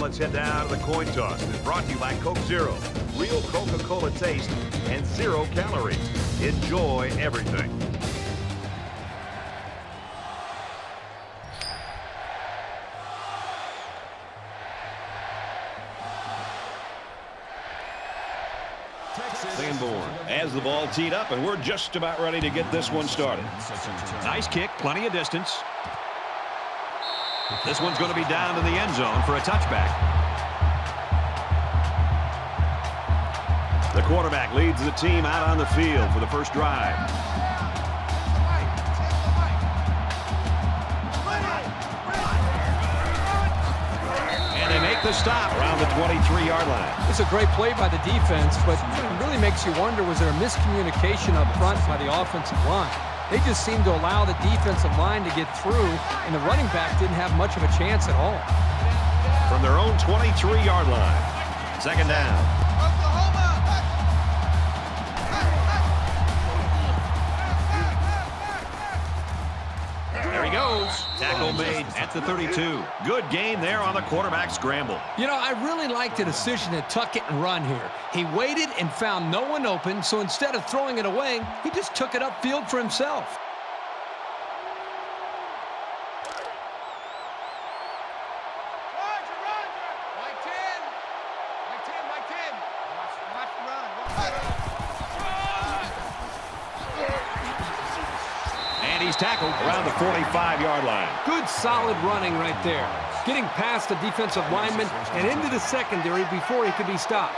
let's head down to the coin toss. It's brought to you by Coke Zero. Real Coca-Cola taste and 0 calories. Enjoy everything. Sanborn has the ball teed up, and we're just about ready to get this one started. Nice kick, plenty of distance. This one's going to be down to the end zone for a touchback. The quarterback leads the team out on the field for the first drive. And they make the stop around the 23-yard line. It's a great play by the defense, but it really makes you wonder, was there a miscommunication up front by the offensive line? They just seemed to allow the defensive line to get through, and the running back didn't have much of a chance at all. From their own 23-yard line, second down. There he goes. Tackle made at the 32. Good gain there on the quarterback scramble. You know, I really like the decision to tuck it and run here. He waited and found no one open, so instead of throwing it away, he just took it upfield for himself. He's tackled around the 45-yard line. Good, solid running right there. Getting past the defensive lineman and into the secondary before he could be stopped.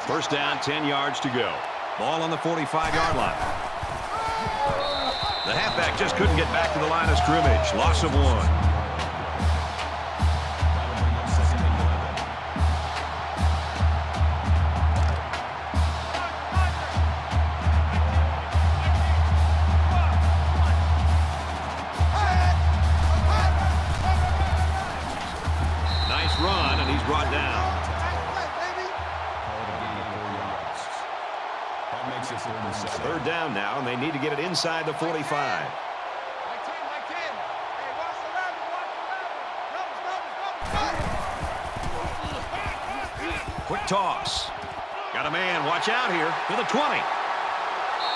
First down, 10 yards to go. Ball on the 45-yard line. The halfback just couldn't get back to the line of scrimmage. Loss of 1. Run, and he's brought down. Third down now, and they need to get it inside the 45. Quick toss. Got a man, watch out here, to the 20.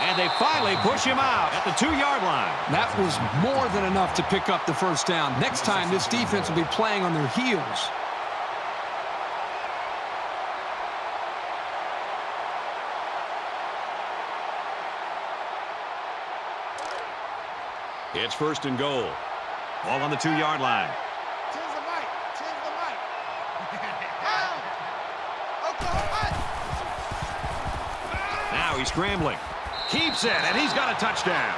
And they finally push him out at the 2-yard line. That was more than enough to pick up the first down. Next time, this defense will be playing on their heels. It's first and goal. Ball on the 2-yard line. Now he's scrambling. Keeps it, and he's got a touchdown.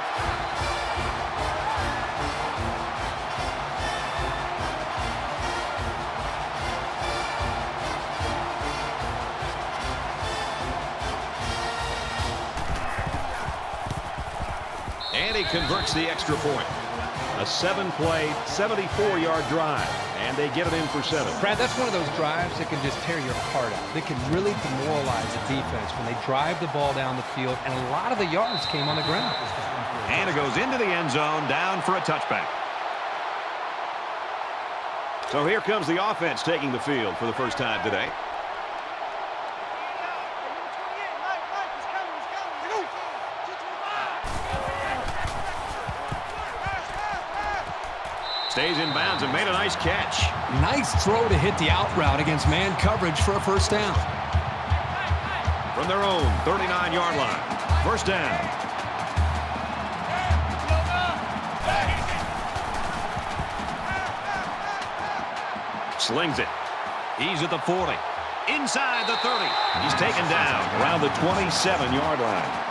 And he converts the extra point. A 7-play, 74-yard drive, and they get it in for 7. Brad, that's one of those drives that can just tear your heart out. They can really demoralize the defense when they drive the ball down the field, and a lot of the yards came on the ground. And it goes into the end zone, down for a touchback. So here comes the offense taking the field for the first time today. Stays in bounds and made a nice catch. Nice throw to hit the out route against man coverage for a first down. From their own 39-yard line. First down. Slings it. He's at the 40. Inside the 30. He's taken down around the 27-yard line.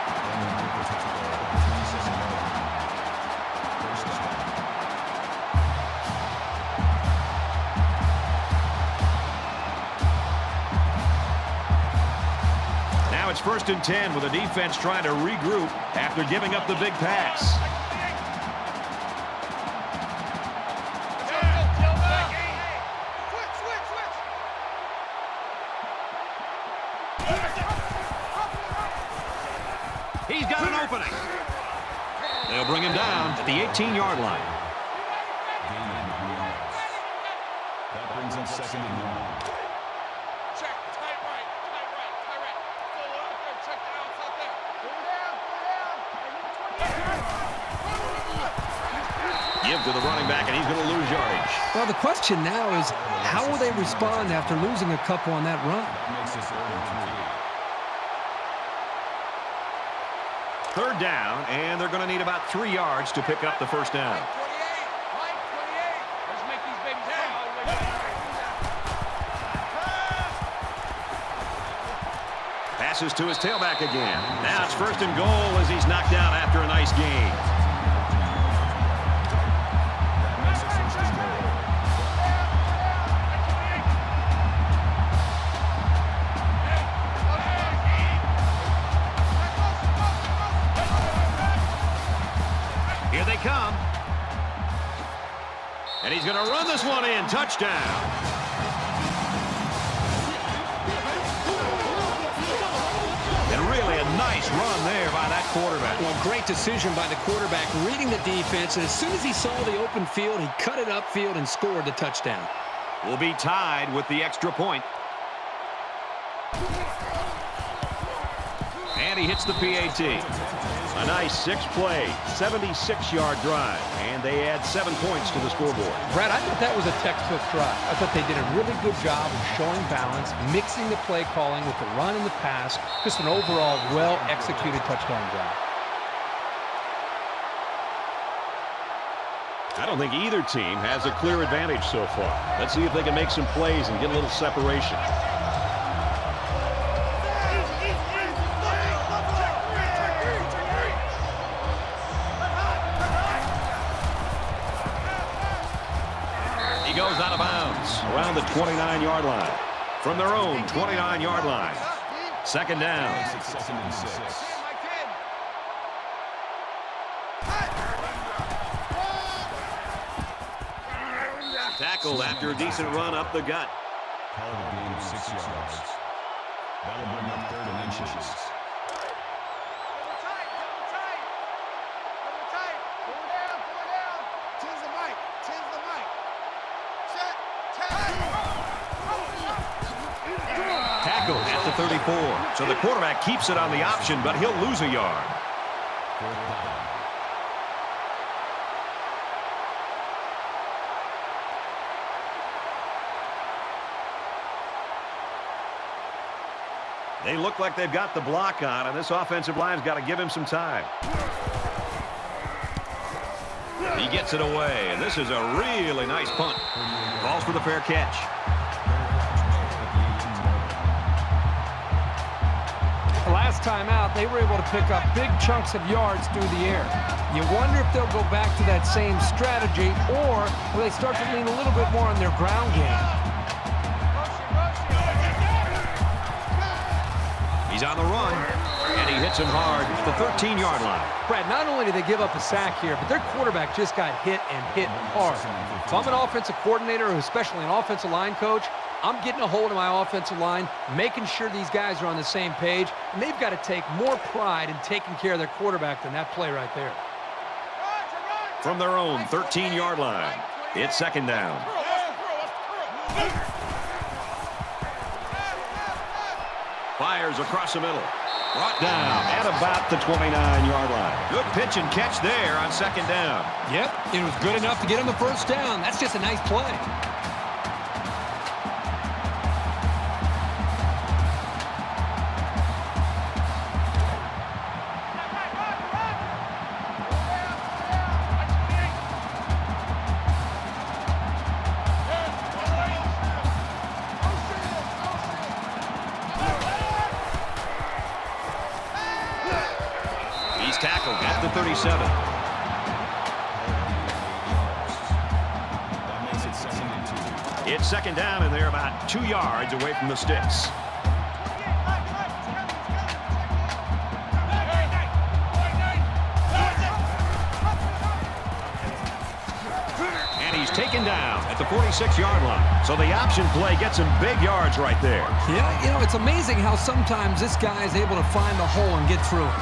It's first and 10 with the defense trying to regroup after giving up the big pass. He's got an opening. They'll bring him down at the 18-yard line. second and 1. Check, tight right. Full out there, check the outside there. Pull down. Give to the running back, and he's going to lose yardage. Well, the question now is, how will they respond after losing a couple on that run? That makes this 3rd and 3. 3rd down, and they're going to need about 3 yards to pick up the first down. 28. Let's make these babies down all the way down. Passes to his tailback again. Now it's 1st and goal as he's knocked out after a nice gain. Here they come. And he's going to run this one in. Touchdown. And really a nice run there by that quarterback. Well, great decision by the quarterback, reading the defense. And as soon as he saw the open field, he cut it upfield and scored the touchdown. Will be tied with the extra point. And he hits the PAT. A nice 6-play, 76-yard drive. And they add 7 points to the scoreboard. Brad, I thought that was a textbook drive. I thought they did a really good job of showing balance, mixing the play calling with the run and the pass. Just an overall well-executed touchdown drive. I don't think either team has a clear advantage so far. Let's see if they can make some plays and get a little separation. He goes out of bounds around the 29-yard line. From their own 29-yard line. 2nd down. Makes it 2nd and 6. Tackled after a decent run up the gut. Called a gain of 6 yards. That'll bring up 3rd and inches. Tackled at the 34. So the quarterback keeps it on the option, but he'll lose a yard. 4th down. They look like they've got the block on, and this offensive line's got to give him some time. He gets it away, and this is a really nice punt. Calls for the fair catch. The last time out, they were able to pick up big chunks of yards through the air. You wonder if they'll go back to that same strategy, or will they start to lean a little bit more on their ground game? He's on the run, and he hits him hard at the 13-yard line. Brad, not only did they give up a sack here, but their quarterback just got hit and hit hard. If I'm an offensive coordinator, or especially an offensive line coach, I'm getting a hold of my offensive line, making sure these guys are on the same page, and they've got to take more pride in taking care of their quarterback than that play right there. From their own 13-yard line, it's 2nd down. Fires across the middle. Brought down at about the 29-yard line. Good pitch and catch there on 2nd down. Yep, it was good enough to get him the first down. That's just a nice play. He's tackled at the 37. That makes it 2nd and 2. It's 2nd down, and they're about 2 yards away from the sticks. And he's taken down at the 46-yard line. So the option play gets him big yards right there. Yeah, you know, it's amazing how sometimes this guy is able to find the hole and get through it.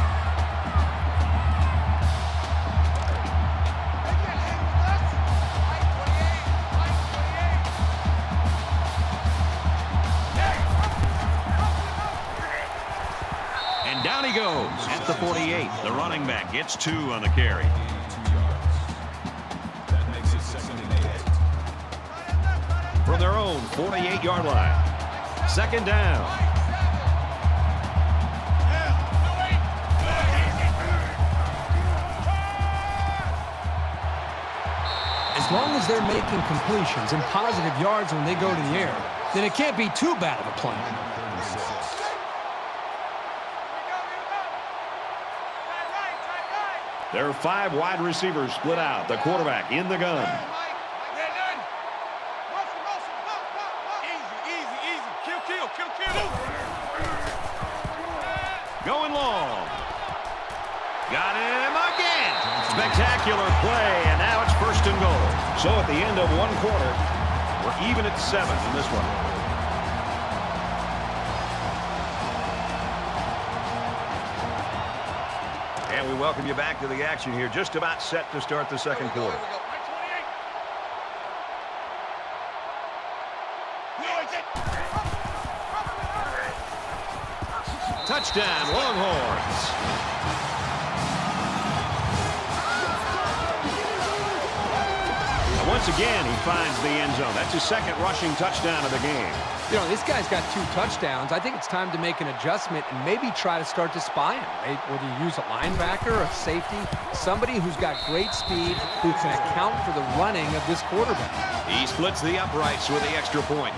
48. The running back gets 2 on the carry. Gain of 2 yards. That makes it 2nd and 8. From their own 48-yard line. 2nd down. As long as they're making completions and positive yards when they go to the air, then it can't be too bad of a plan. 3rd and 6. There are 5 wide receivers split out. The quarterback in the gun. Going long. Got him again. Spectacular play, and now it's 1st and goal. So at the end of 1 quarter, we're even at 7 in this one. And we welcome you back to the action here. Just about set to start the 2nd quarter. Touchdown, Longhorns. Once again, he finds the end zone. That's his 2nd rushing touchdown of the game. You know, this guy's got 2 touchdowns. I think it's time to make an adjustment and maybe try to start to spy him. Whether you use a linebacker or a safety, somebody who's got great speed who can account for the running of this quarterback. He splits the uprights with the extra point.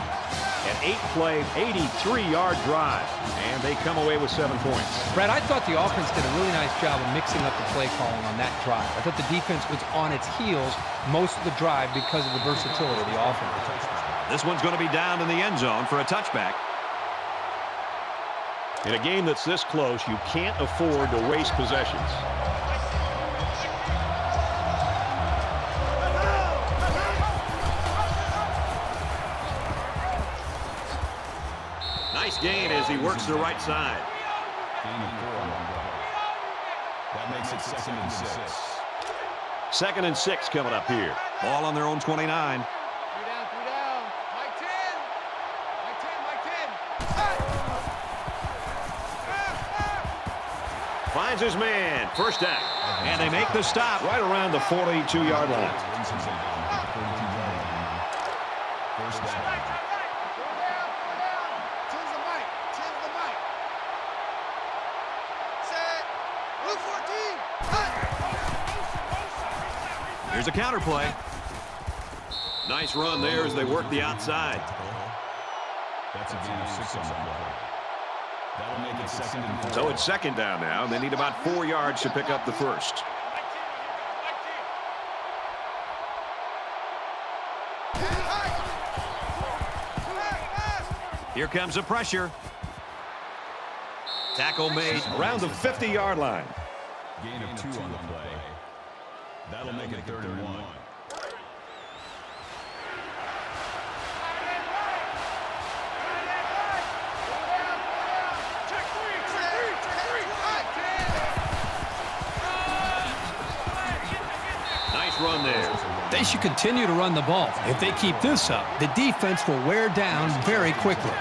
An 8-play, 83-yard drive, and they come away with 7 points. Brad, I thought the offense did a really nice job of mixing up the play calling on that drive. I thought the defense was on its heels most of the drive because of the versatility of the offense. This one's going to be down in the end zone for a touchback. In a game that's this close, you can't afford to waste possessions. Nice gain as he works the right side. Gain of 4 on the play. That makes it 2nd and 6. 2nd and 6 coming up here. Ball on their own 29. 3 down, 3 down. Mike 10. Mike 10. Finds his man. 1st down. And they make the stop right around the 42-yard line. Brings him down at the 42-yard line. 1st down. Here's a counter play. Nice run there as they work the outside. That's a gain of 6 on the play. That'll make it 2nd and 4. So it's 2nd down now, and they need about 4 yards to pick up the 1st. Here comes the pressure. Tackle made around the 50-yard line. Gain of 2 on the play. That'll make it 3rd and 1. Nice run there. They should continue to run the ball. If they keep this up, the defense will wear down very quickly.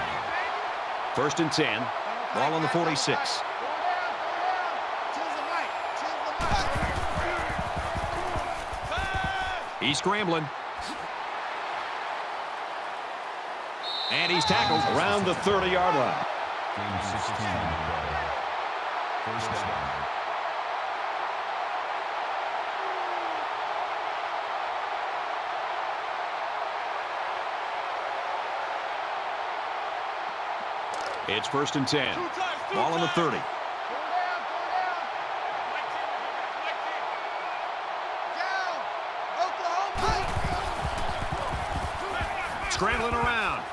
1st and 10. Ball on the 46. He's scrambling. And he's tackled around the 30-yard line. Gain of 16 on the play. 1st down. It's 1st and 10. Ball on the 30. Scrambling around.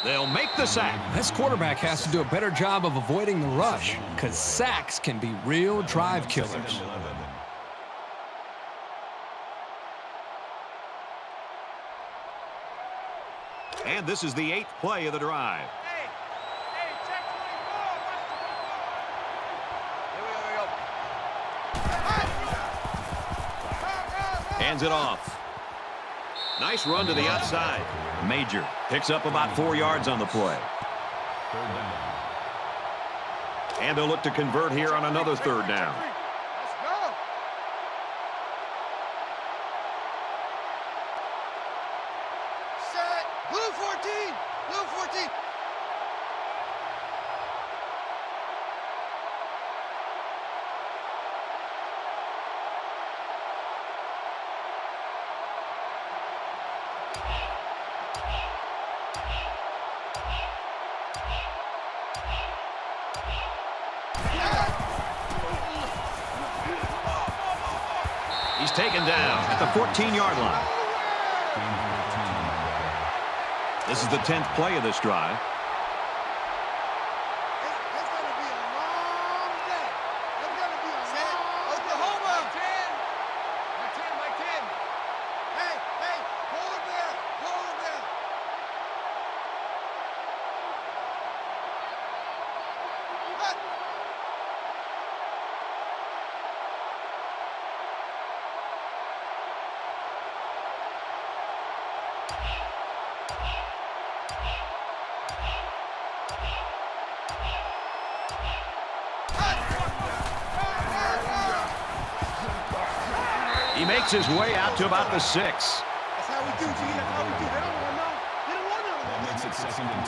They'll make the sack. This quarterback has to do a better job of avoiding the rush because sacks can be real drive killers. 2nd and 11. And this is the 8th play of the drive. Check 24. Hands it off. Nice run to the outside. Major picks up about 4 yards on the play. 3rd down. And they'll look to convert here on another third down. Let's go. Set. Blue 14. Blue 14. He's taken down at the 14-yard line. This is the 10th play of this drive. It's going to be a long day. It's going to be a long Oklahoma. My 10. My 10. Hey, hold it there. Hold it there. Cut. He makes his way out to about the 6. That's how we do, G. That's how we do. They don't want to know. They don't want to know. That makes it 2nd and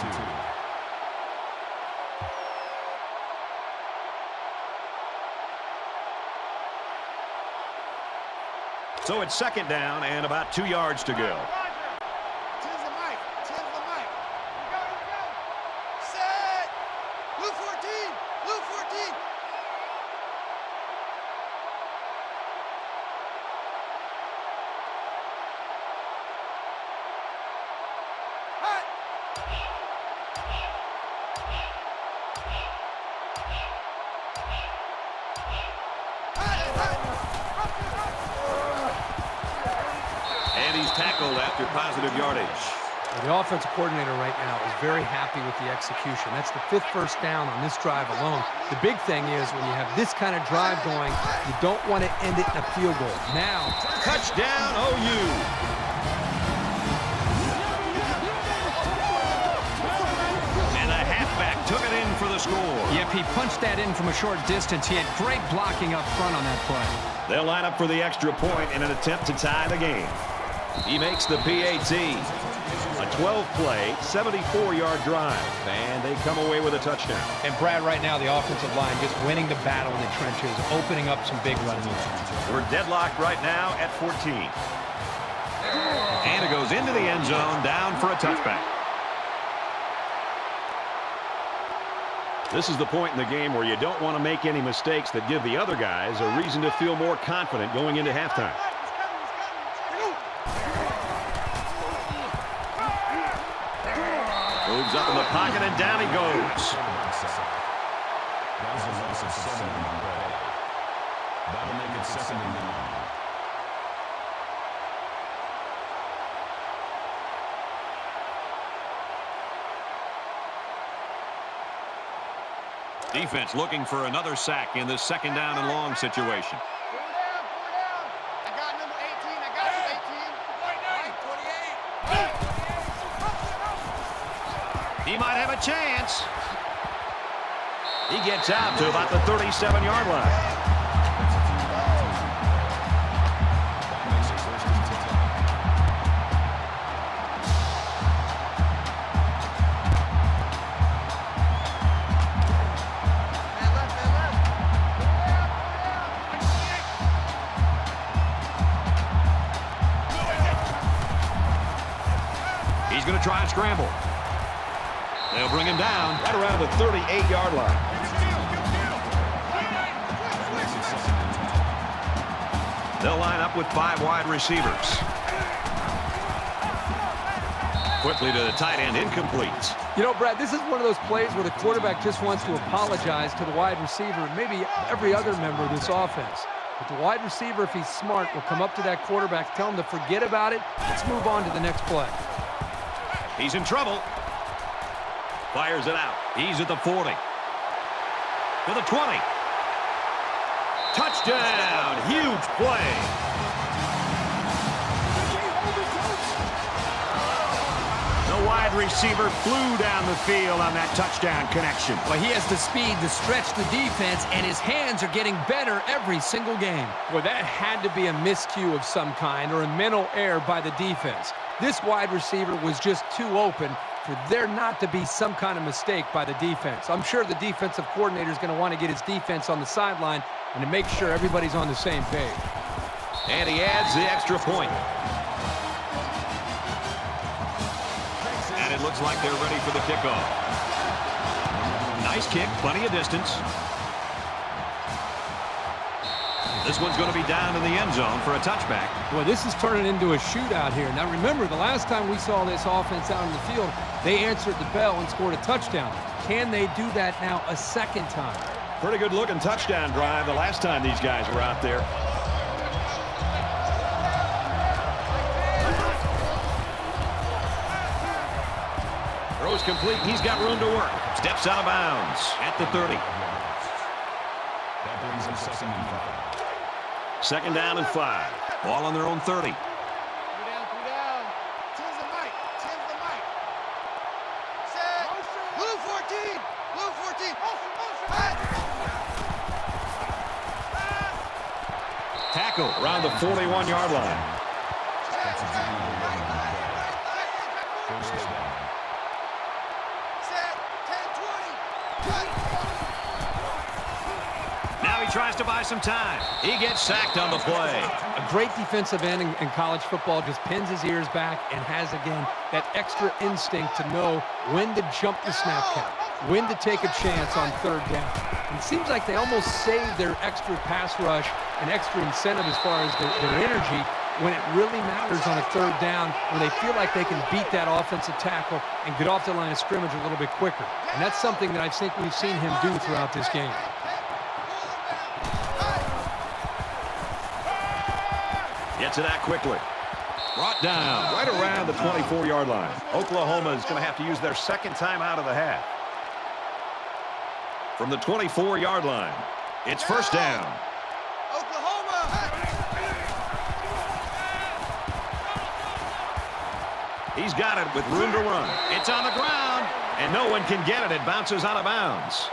2. So it's 2nd down and about 2 yards to go. Tens the mic. Tens the mic. Here we go. Set. Blue 14. Blue 14. Hut. And he's tackled after positive yardage. The offensive coordinator right now is very happy with the execution. That's the 5th first down on this drive alone. The big thing is when you have this kind of drive going, you don't want to end it in a field goal. Now, Touchdown, OU. And the halfback took it in for the score. Yep, he punched that in from a short distance. He had great blocking up front on that play. They'll line up for the extra point in an attempt to tie the game. He makes the PAT. A 12-play, 74-yard drive, and they come away with a touchdown. And Brad, right now, the offensive line just winning the battle in the trenches, opening up some big run moves. We're deadlocked right now at 14. And it goes into the end zone, down for a touchback. This is the point in the game where you don't want to make any mistakes that give the other guys a reason to feel more confident going into halftime. Moves up in the pocket, and down he goes. That was a loss of 7 on the play. That'll make it 2nd and 9. Defense looking for another sack in this 2nd down and long situation. Pull down. I got number 18. I got you, 18. 28. He might have a chance. He gets out to about the 37-yard line. That makes it 1st and 10. Man left. He's going to try and scramble. They'll bring him down right around the 38-yard line. They'll line up with 5 wide receivers. Quickly to the tight end, incomplete. you know, Brad, this is one of those plays where the quarterback just wants to apologize to the wide receiver and maybe every other member of this offense. But the wide receiver, if he's smart, will come up to that quarterback, tell him to forget about it. Let's move on to the next play. He's in trouble. Fires it out. He's at the 40. To the 20. Touchdown. Huge play. No wide wide receiver flew down the field on that touchdown connection. Well, he has the speed to stretch the defense, and his hands are getting better every single game. Well, that had to be a miscue of some kind or a mental error by the defense. This wide receiver was just too open for there not to be some kind of mistake by the defense. I'm sure the defensive coordinator is going to want to get his defense on the sideline and to make sure everybody's on the same page. And he adds the extra point. And it looks like they're ready for the kickoff. Nice kick, plenty of distance. This one's going to be down in the end zone for a touchback. Well, this is turning into a shootout here. Now, remember, the last time we saw this offense out in the field, they answered the bell and scored a touchdown. Can they do that now a second time? Pretty good looking touchdown drive the last time these guys were out there. Throws complete. He's got room to work. Steps out of bounds at the 30. That brings him 2nd and 5. 2nd down and 5. Ball on their own 30. 3 down, 3 down. Tens the mic. Tens the mic. Set. Blue 14. Blue 14. Hey. Tackle around the 41-yard line. First down. Set. 10, 20. Now he tries to buy some time. He gets sacked on the play. A great defensive end in college football just pins his ears back and has, again, that extra instinct to know when to jump the snap count, when to take a chance on 3rd down. It seems like they almost save their extra pass rush and extra incentive as far as their energy when it really matters on a 3rd down, when they feel like they can beat that offensive tackle and get off the line of scrimmage a little bit quicker. And that's something that I think we've seen him do throughout this game. Gets it out quickly. Brought down right around the 24-yard line. Oklahoma is going to have to use their 2nd time out of the half. From the 24-yard line, it's 1st down. Oklahoma. He's got it with room to run. It's on the ground, and no one can get it. It bounces out of bounds.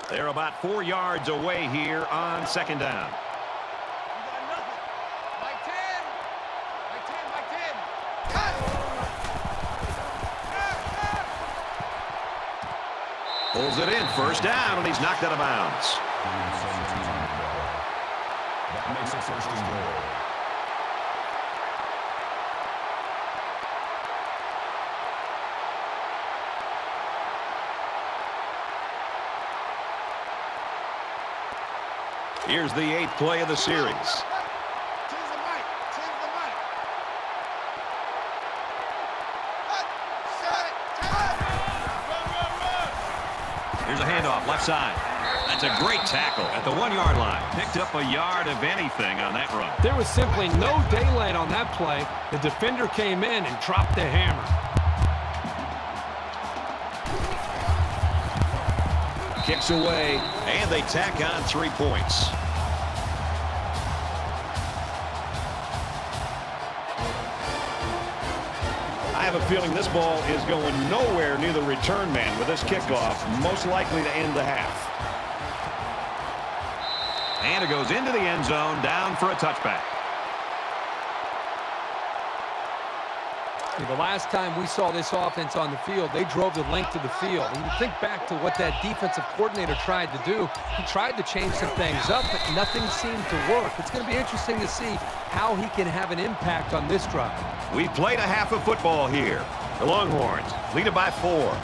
They're about 4 yards away here on 2nd down. You got nothing. Mike 10. Mike 10. Mike 10. Cut. Pulls it in. 1st down, and he's knocked out of bounds. That makes it 1st and goal. Here's the 8th play of the series. Tens the mic. Tens the mic. Cut. Set. Here's a handoff left side. That's a great tackle at the 1-yard line. Picked up a yard of anything on that run. There was simply no daylight on that play. The defender came in and dropped the hammer. Kicks away, and they tack on 3 points. I have a feeling this ball is going nowhere near the return man with this kickoff, most likely to end the half. And it goes into the end zone, down for a touchback. The last time we saw this offense on the field, they drove the length of the field. And you think back to what that defensive coordinator tried to do. He tried to change some things up, but nothing seemed to work. It's going to be interesting to see how he can have an impact on this drive. We played a half of football here. The Longhorns lead it by 4.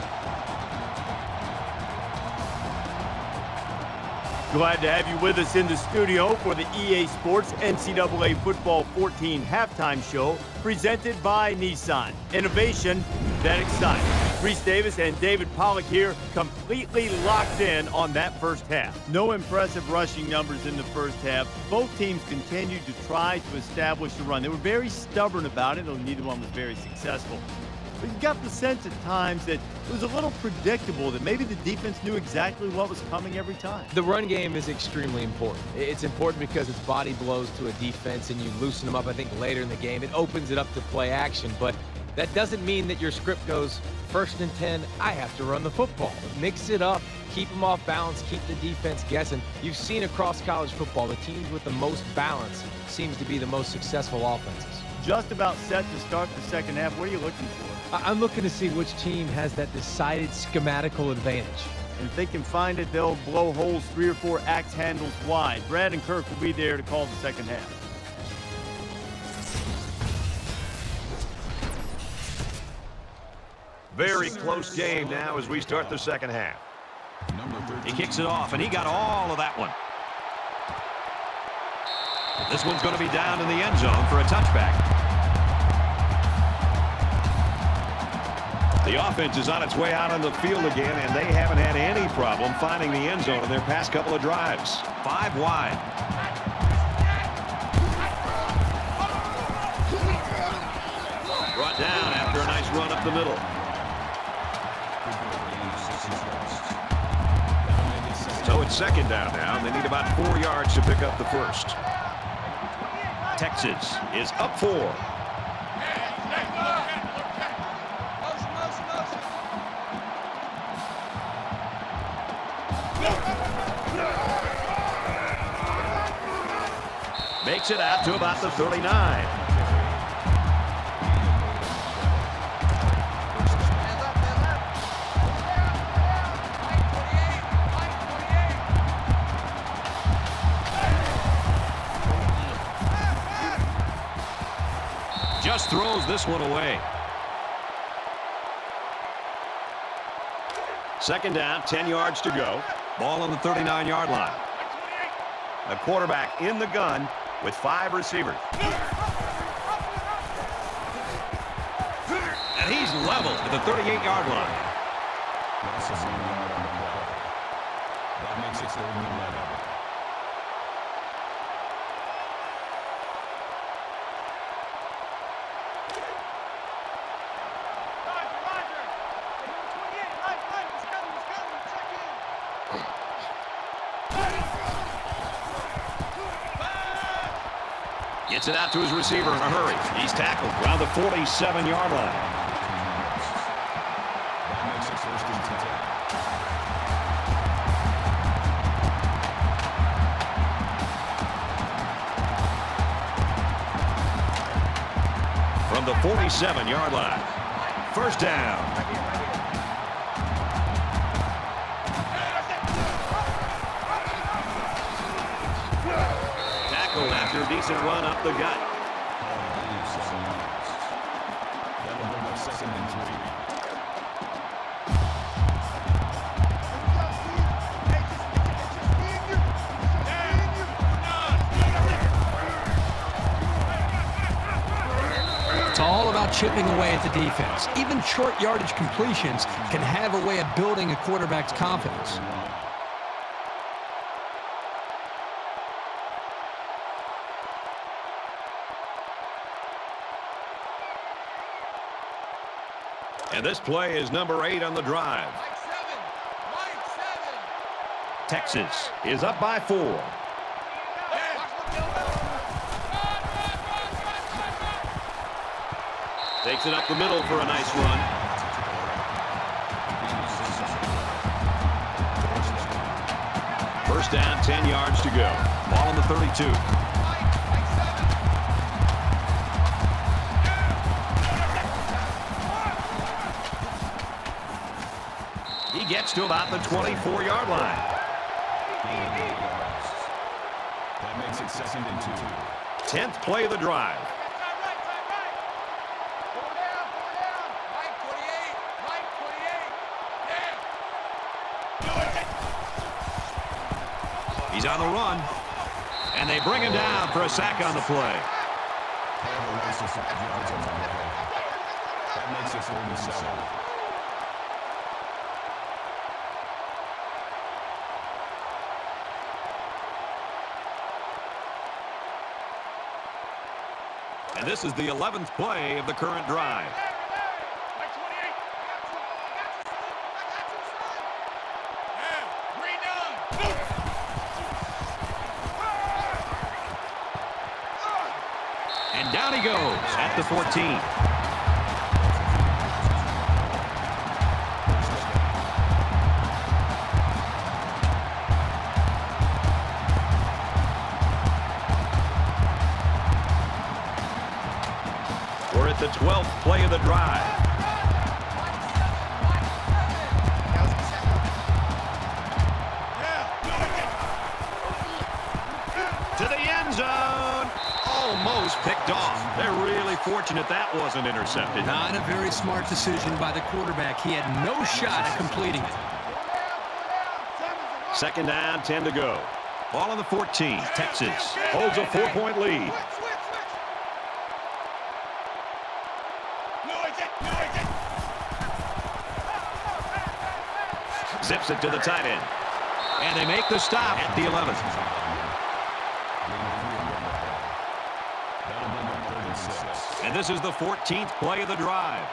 Glad to have you with us in the studio for the EA Sports NCAA Football 14 halftime show presented by Nissan. Innovation that excites. Reese Davis and David Pollock here, completely locked in on that first half. No impressive rushing numbers in the first half. Both teams continued to try to establish the run. They were very stubborn about it, though neither one was very successful. But you got the sense at times that it was a little predictable, that maybe the defense knew exactly what was coming every time. The run game is extremely important. It's important because it's body blows to a defense and you loosen them up, I think, later in the game. It opens it up to play action, but that doesn't mean that your script goes, 1st and 10, I have to run the football. Mix it up, keep them off balance, keep the defense guessing. You've seen across college football, the teams with the most balance seems to be the most successful offenses. Just about set to start the second half. What are you looking for? I'm looking to see which team has that decided schematical advantage. And if they can find it, they'll blow holes 3 or 4 axe handles wide. Brad and Kirk will be there to call the second half. Very close game now as we start the second half. He kicks it off, and he got all of that one. This one's going to be down in the end zone for a touchback. The offense is on its way out on the field again, and they haven't had any problem finding the end zone in their past couple of drives. 5 wide. Brought down after a nice run up the middle. So it's second down now. They need about 4 yards to pick up the first. Texas is up 4. Makes it out to about the 39. Just throws this one away. Second down, 10 yards to go. Ball on the 39-yard line. The quarterback in the gun with 5 receivers. And he's level at the 38-yard line. That makes it 11. Gets it out to his receiver in a hurry. He's tackled around the 47-yard line. That makes it 1st and 10. From the 47-yard line. First down. After a decent run up the gut. That'll bring up 2nd and 3. It's all about chipping away at the defense. Even short yardage completions can have a way of building a quarterback's confidence. And this play is number 8 on the drive. Texas is up by 4. Takes it up the middle for a nice run. First down, 10 yards to go. Ball on the 32. He gets to about the 24-yard line. That makes it 2nd and 2. 10th play of the drive. He's on the run, and they bring him down for a sack on the play. That makes it 47. And this is the 11th play of the current drive. And down he goes at the 14. We're at the 12th play of the drive. To the end zone. Almost picked off. They're really fortunate that wasn't intercepted. Not a very smart decision by the quarterback. He had no shot at completing it. Second down, 10 to go. Ball on the 14. Texas holds a 4-point lead. Zips it to the tight end. And they make the stop at the 11th. And this is the 14th play of the drive.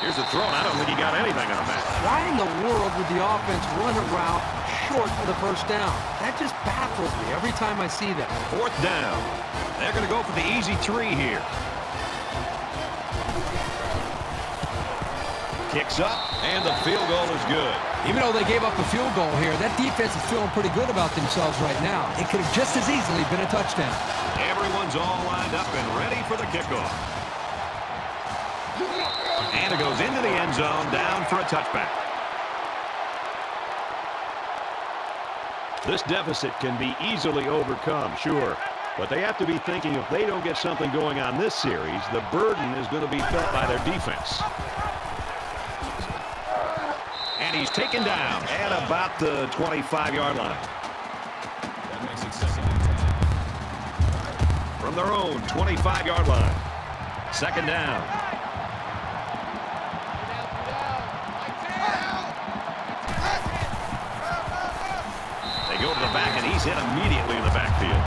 Here's the throw. I don't think he got anything on that. Why in the world would the offense run a route short of the first down? That just baffles me every time I see that. Fourth down. They're going to go for the easy 3 here. Kicks up, and the field goal is good. Even though they gave up a field goal here, that defense is feeling pretty good about themselves right now. It could have just as easily been a touchdown. Everyone's all lined up and ready for the kickoff. And it goes into the end zone, down for a touchback. This deficit can be easily overcome, sure. But they have to be thinking if they don't get something going on this series, the burden is going to be felt by their defense. And he's taken down at about the 25-yard line. That makes it 2nd and 10. From their own 25-yard line. Second down. They go to the back, and he's hit immediately in the backfield.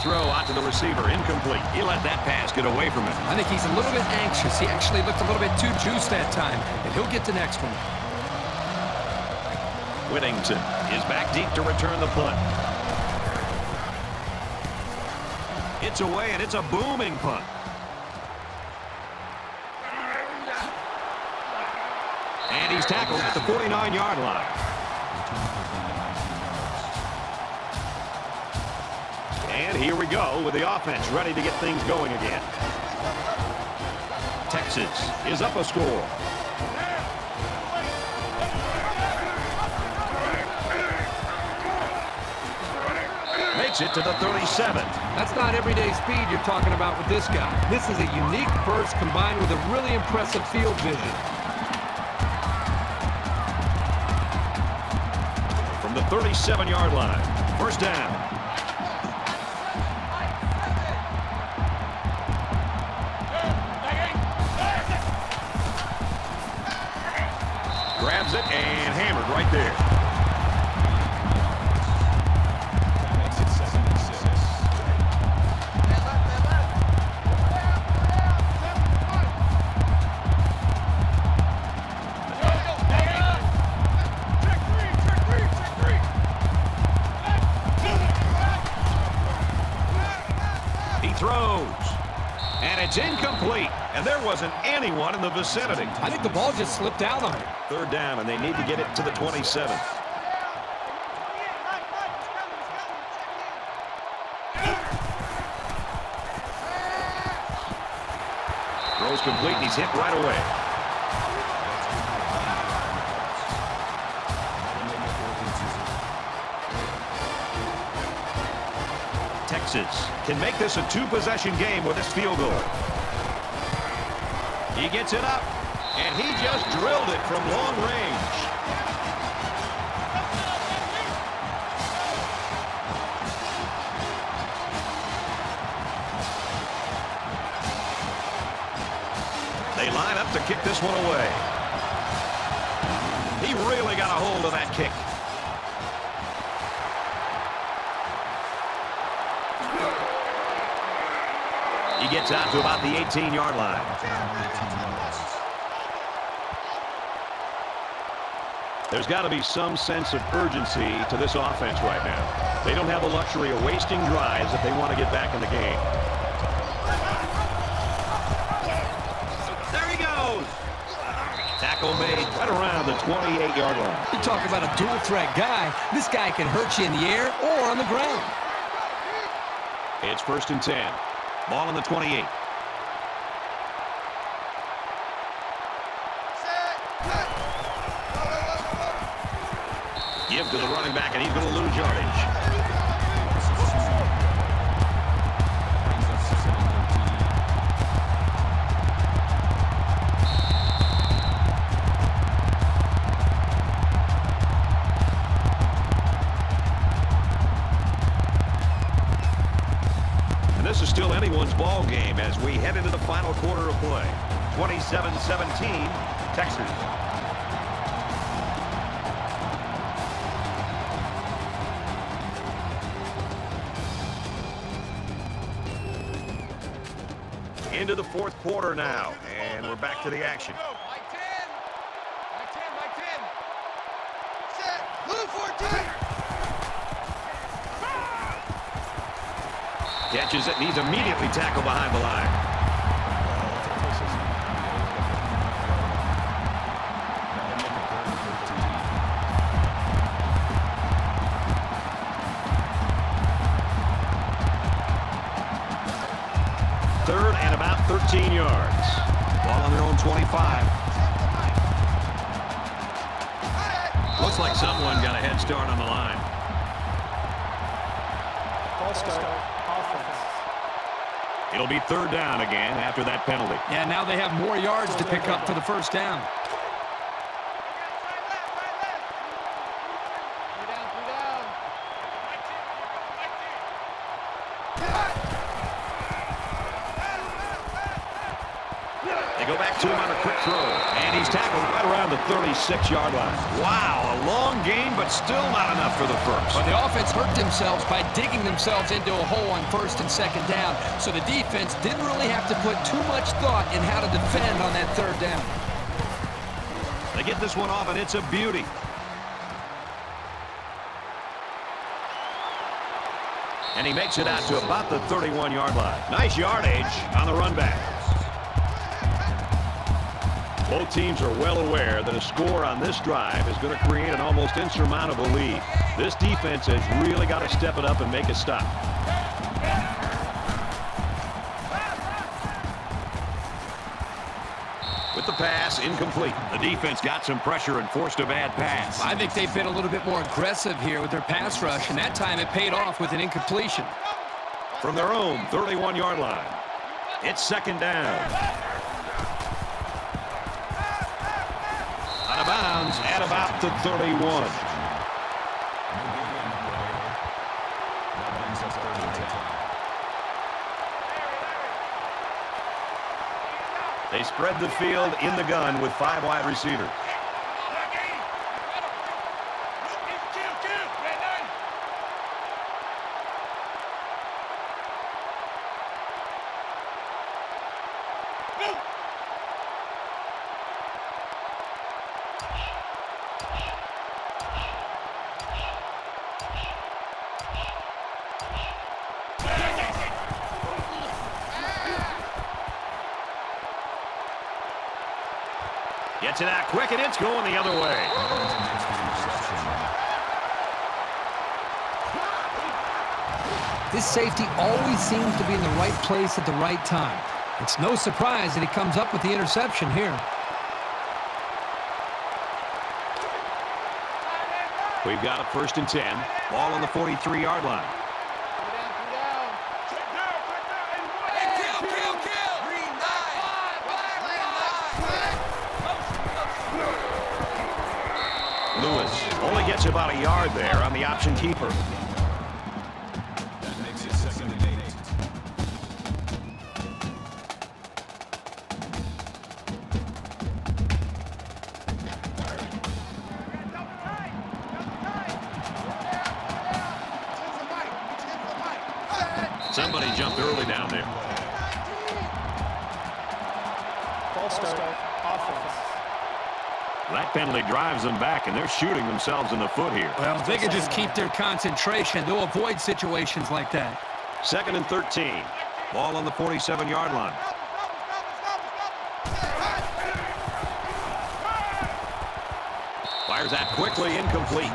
Throw out to the receiver, incomplete. He let that pass get away from him. I think he's a little bit anxious. He actually looked a little bit too juiced that time, and he'll get the next one. Whittington is back deep to return the punt. It's away, and it's a booming punt. And he's tackled at the 49-yard line. And here we go with the offense ready to get things going again. Texas is up a score. Makes it to the 37. That's not everyday speed you're talking about with this guy. This is a unique burst combined with a really impressive field vision. From the 37-yard line, first down. Grabs it and hammered right there. That makes it 2nd and 6. He throws. And it's incomplete. And there wasn't anyone in the vicinity. I think the ball just slipped out on him. Third down, and they need to get it to the 27th. Throws complete, and he's hit right away. Texas can make this a two-possession game with this field goal. He gets it up, and he just drilled it from long range. They line up to kick this one away. He really got a hold of that kick. He gets out to about the 18-yard line. There's got to be some sense of urgency to this offense right now. They don't have the luxury of wasting drives if they want to get back in the game. There he goes. Tackle made right around the 28-yard line. You talk about a dual-threat guy. This guy can hurt you in the air or on the ground. It's 1st and 10. Ball on the 28. Give to the running back, and he's going to lose yardage. This is still anyone's ball game as we head into the final quarter of play. 27-17, Texas. Into the 4th quarter now, and we're back to the action. My 10. My 10. Set. Blue 14. Catches it, and he's immediately tackled behind the line. Third and about 13 yards. Ball on their own 25. Looks like someone got a head start on the line. False start. It'll be 3rd down again after that penalty. Yeah, now they have more yards to pick up for the 1st down. They go back to him on a quick throw, and he's tackled right around the 36-yard line. Wow, a long game, but still not enough for the first. But the offense hurt themselves by digging themselves into a hole on 1st and 2nd down. So the defense didn't really have to put too much thought in how to defend on that 3rd down. They get this one off, and it's a beauty. And he makes it out to about the 31-yard line. Nice yardage on the run back. Both teams are well aware that a score on this drive is going to create an almost insurmountable lead. This defense has really got to step it up and make a stop. With the pass, incomplete. The defense got some pressure and forced a bad pass. I think they've been a little bit more aggressive here with their pass rush, and that time it paid off with an incompletion. From their own 31-yard line, it's 2nd down. Out of bounds at about the 31. They spread the field in the gun with 5 wide receivers. Gets it out quick, and it's going the other way. This safety always seems to be in the right place at the right time. It's no surprise that he comes up with the interception here. We've got a 1st and 10. Ball on the 43-yard line. about a yard there on the option keeper. That makes it 2nd and 8. Somebody jumped early down there. False start. Offense. That penalty drives them back, and they're shooting themselves in the foot here. Well, if they can just keep their concentration, they'll avoid situations like that. 2nd and 13. Ball on the 47-yard line. Fires that quickly, incomplete.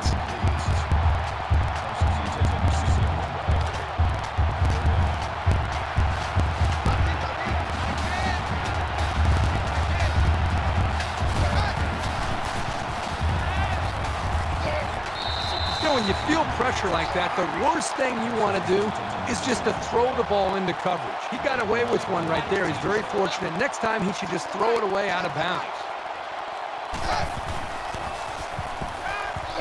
When you feel pressure like that, the worst thing you want to do is just to throw the ball into coverage. He got away with one right there. He's very fortunate. Next time, he should just throw it away out of bounds.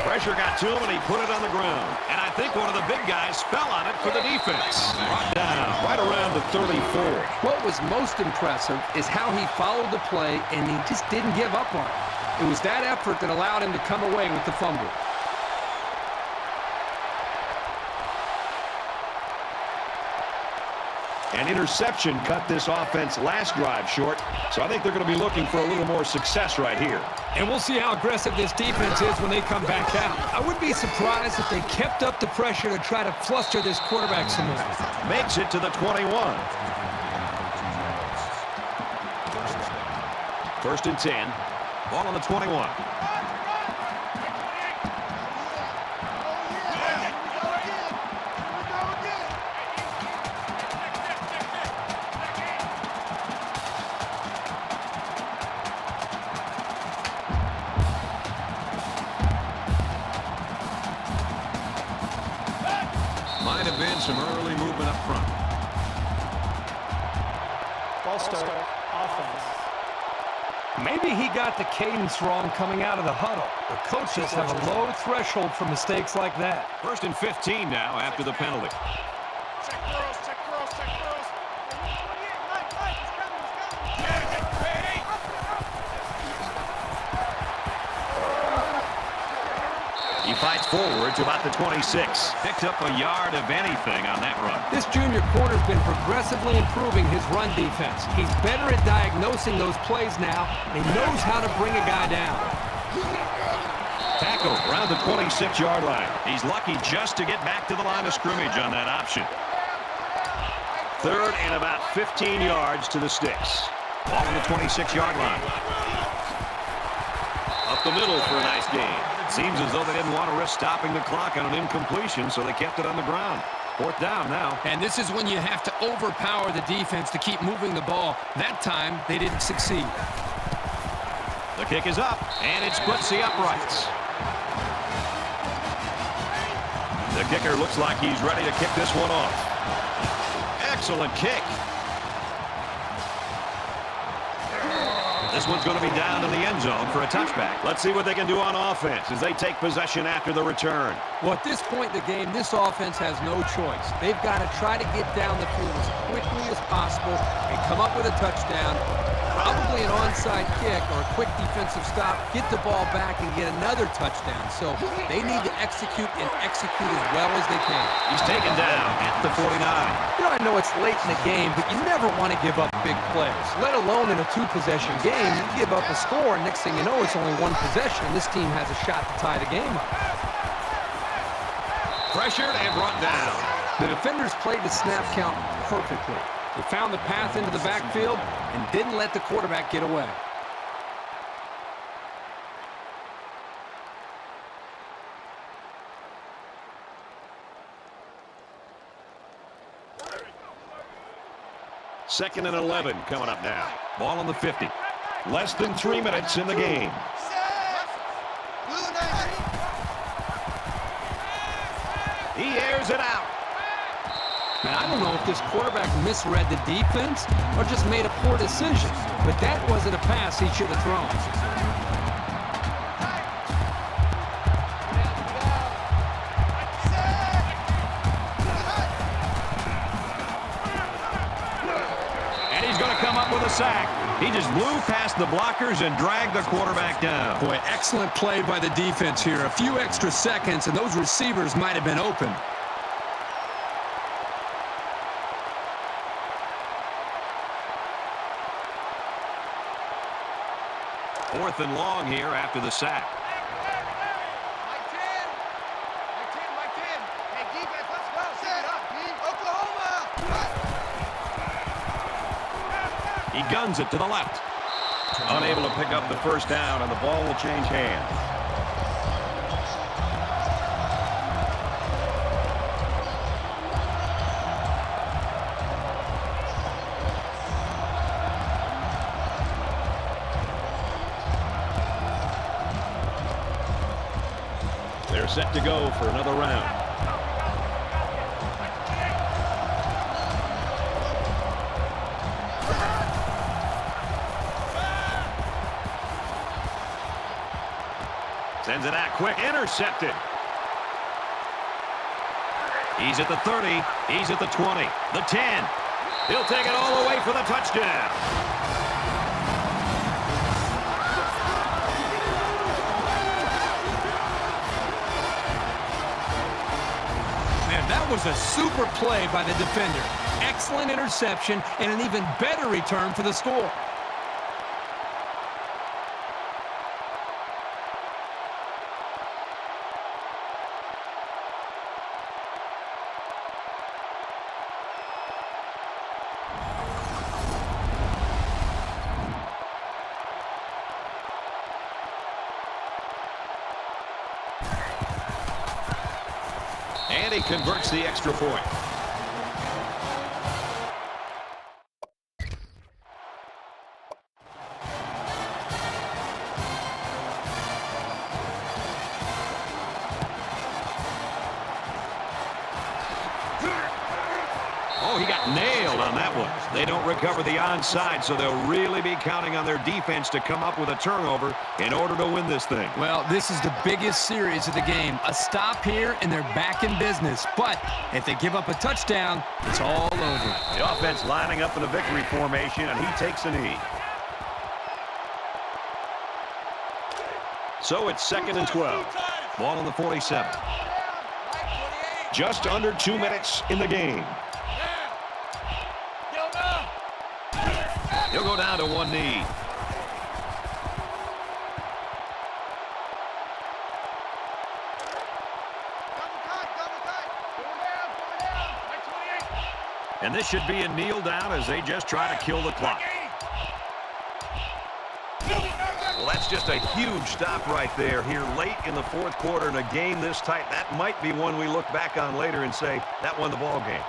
Pressure got to him, and he put it on the ground. And I think one of the big guys fell on it for the defense. Brought down right around the 34. What was most impressive is how he followed the play, and he just didn't give up on it. It was that effort that allowed him to come away with the fumble. An interception cut this offense last drive short, so I think they're going to be looking for a little more success right here. And we'll see how aggressive this defense is when they come back out. I would be surprised if they kept up the pressure to try to fluster this quarterback some more. Makes it to the 21. 1st and 10. Ball on the 21. Might have been some early movement up front. False start. Offense. Maybe he got the cadence wrong coming out of the huddle. The coaches have a low threshold for mistakes like that. 1st and 15 now after the penalty. Check girls, check girls, check girls. He fights forward to about the 26. Picked up a yard of anything on that run. This junior corner's been progressively improving his run defense. He's better at diagnosing those plays now, and he knows how to bring a guy down. Tackle around the 26-yard line. He's lucky just to get back to the line of scrimmage on that option. 3rd and about 15 yards to the sticks. Ball on the 26-yard line. Up the middle for a nice gain. Seems as though they didn't want to risk stopping the clock on an incompletion, so they kept it on the ground. 4th down now. And this is when you have to overpower the defense to keep moving the ball. That time, they didn't succeed. The kick is up, and it splits the uprights. The kicker looks like he's ready to kick this one off. Excellent kick. This one's going to be down in the end zone for a touchback. Let's see what they can do on offense as they take possession after the return. Well, at this point in the game, this offense has no choice. They've got to try to get down the field as quickly as possible and come up with a touchdown, probably an onside kick or a quick defensive stop, get the ball back and get another touchdown. So they need to execute and execute as well as they can. He's taken down at the 49. You know, I know it's late in the game, but you never want to give up big plays, let alone in a two-possession game. You give up a score, and next thing you know, it's only one possession. This team has a shot to tie the game up. Pressured and brought down. The defenders played the snap count perfectly. They found the path into the backfield and didn't let the quarterback get away. Second and 11 coming up now. Ball on the 50. Less than 3 minutes in the game. He airs it out. And I don't know if this quarterback misread the defense or just made a poor decision, but that wasn't a pass he should have thrown. sack. He just blew past the blockers and dragged the quarterback down. Boy, excellent play by the defense here. A few extra seconds, and those receivers might have been open. Fourth and long here after the sack. My 10. Hey, defense, let's go. Set it up, D. Oklahoma. He guns it to the left. Unable to pick up the first down, and the ball will change hands. They're set to go for another round. Sends it out quick, intercepted. He's at the 30, he's at the 20, the 10. He'll take it all the way for the touchdown. That was a super play by the defender. Excellent interception and an even better return for the score. And he converts the extra point. Oh, he got nailed on that one. They don't recover the onside, so they'll really be counting on their defense to come up with a turnover in order to win this thing. Well, this is the biggest series of the game. A stop here, and they're back in business. But if they give up a touchdown, it's all over. The offense lining up in a victory formation, and he takes a knee. So it's 2nd and 12. Ball on the 47. Just under 2 minutes in the game. He'll go down to one knee. And this should be a kneel down as they just try to kill the clock. Well, that's just a huge stop right there here late in the fourth quarter in a game this tight. That might be one we look back on later and say that won the ball game.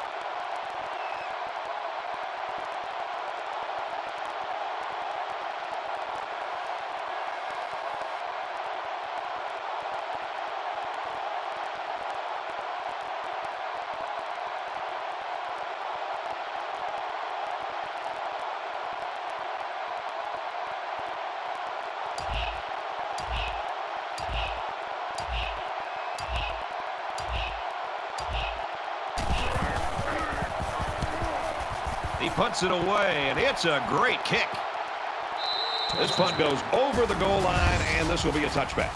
He punts it away, and it's a great kick. This punt goes over the goal line, and this will be a touchback.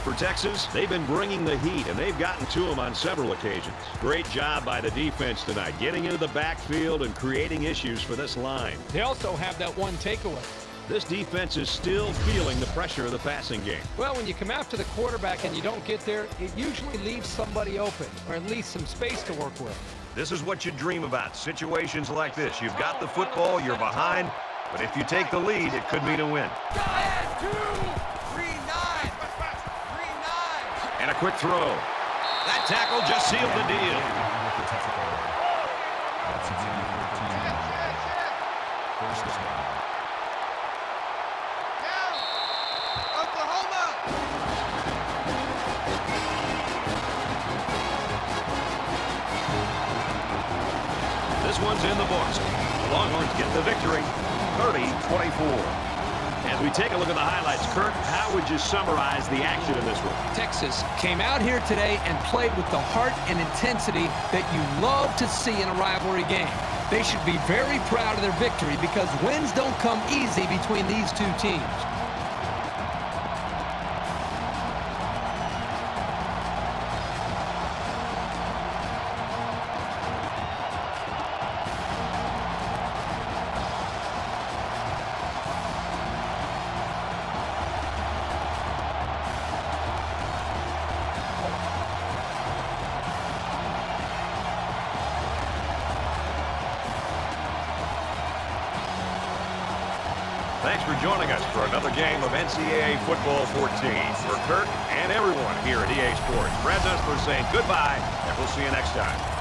For Texas, they've been bringing the heat, and they've gotten to them on several occasions. Great job by the defense tonight, getting into the backfield and creating issues for this line. They also have that one takeaway. This defense is still feeling the pressure of the passing game. Well, when you come after the quarterback and you don't get there, it usually leaves somebody open, or at least some space to work with. This is what you dream about, situations like this. You've got the football, you're behind, but if you take the lead, it could mean a win. 3-9. And a quick throw. That tackle just sealed the deal. This one's in the books. The Longhorns get the victory, 30-24. As we take a look at the highlights, Kurt, how would you summarize the action in this one? Texas came out here today and played with the heart and intensity that you love to see in a rivalry game. They should be very proud of their victory because wins don't come easy between these two teams. Thanks for joining us for another game of NCAA Football 14. For Kirk and everyone here at EA Sports, Brad Nussler saying goodbye, and we'll see you next time.